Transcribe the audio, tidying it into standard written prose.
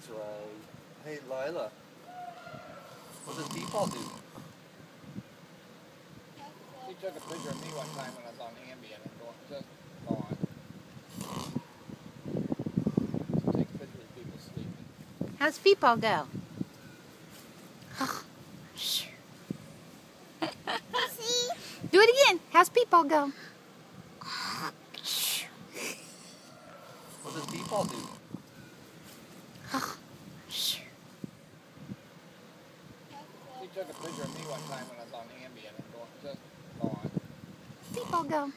That's right. Hey, Lila, what does Pepaw do? She took a picture of me one time when I was on Ambien and just gone. She takes pictures of people sleeping. How's Pepaw go? Do it again. How's Pepaw go? What does Pepaw do? She took a picture of me one time when I was on Ambien and just gone. Pepaw go.